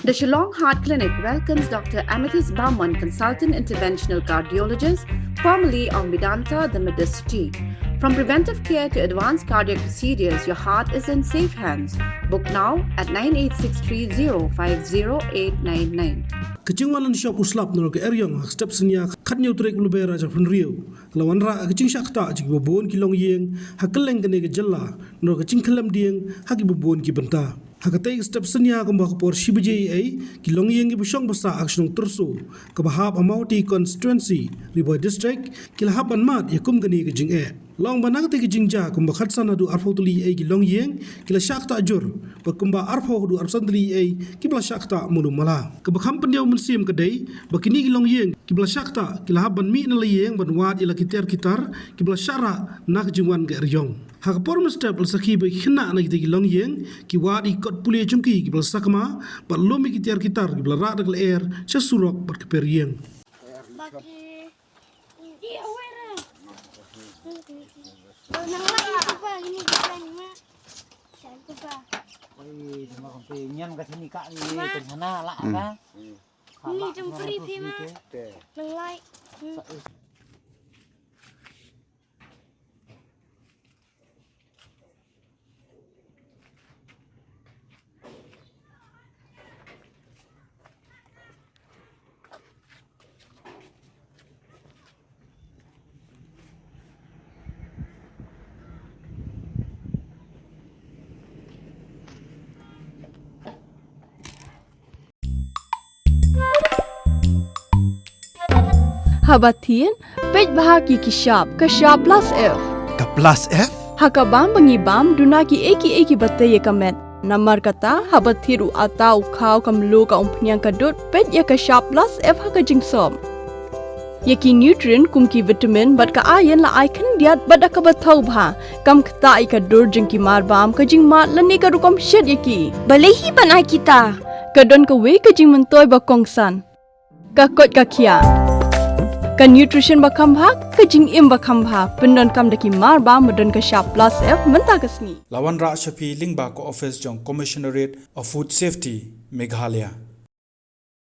The Shillong Heart Clinic welcomes Dr. Amethyst Bauman, consultant interventional cardiologist, formerly of Medanta, the Medicity. From preventive care to advanced cardiac procedures, your heart is in safe hands. Book now at 9863050899. Kecingwalan shop uslap nol ke eryong step senia kat neutrek lubera japun rio lawan ra kecing syakta jik bobon kilong yeng hakeleng kene ke jella nol kecing kelam dieng haki bobon ki benta hakatay step senia ko mbak por shibje ai kilong yeng ki busyong basa aksyon terso ke bahap amauti constituency riboy district kilahap anmat yakum kene ke jing long banang te jingja kumba khatsana du arfo tuli ai ki long yeng kila shakta jur ba kumba arfo du arsan tuli ai kibla shakta mulu mala ka bakham pendiau mensim kedai bakini ki long yeng kibla shakta kila haban mi na yeng ban wat ila kitar kibla syara nak jingwan ga ryong ha por mustap al sakhi ba khina na ki long yeng ki wat i kot puli chumki kibla sakma ba lomi kitar kibla ra dak air cha surok ba keper yeng Oi, cuma kompengnya ke sini kak ni, ke sana lah kan. Ni jempri pi mah. Nenglai. Habatin, pej bahagi kishap plus F. Ka plus F? Hakabam bangibam dunaki eki batay kamet. Namar kata habathiru atau kau kamlu ka umpnyang kadut pej ya kishap plus F haka jingsom. Yaki nutrient kumki vitamin bat ka ayan la icon diat bat ka bathau bha kam kata ikadur jingki marbam ka jing mat lani ka rukom shed yaki. Balehi banai kita. Kadon ka we ka jing mentoy bakongsan. Ka kot ka kia. Ka nutrition bakam bha ka jing im bakam bha pendon kam daki marba modon ka sharp plus F menta kasni Lawan Ra Shafi Lingba ko office jong Commissionerate of Food Safety Meghalaya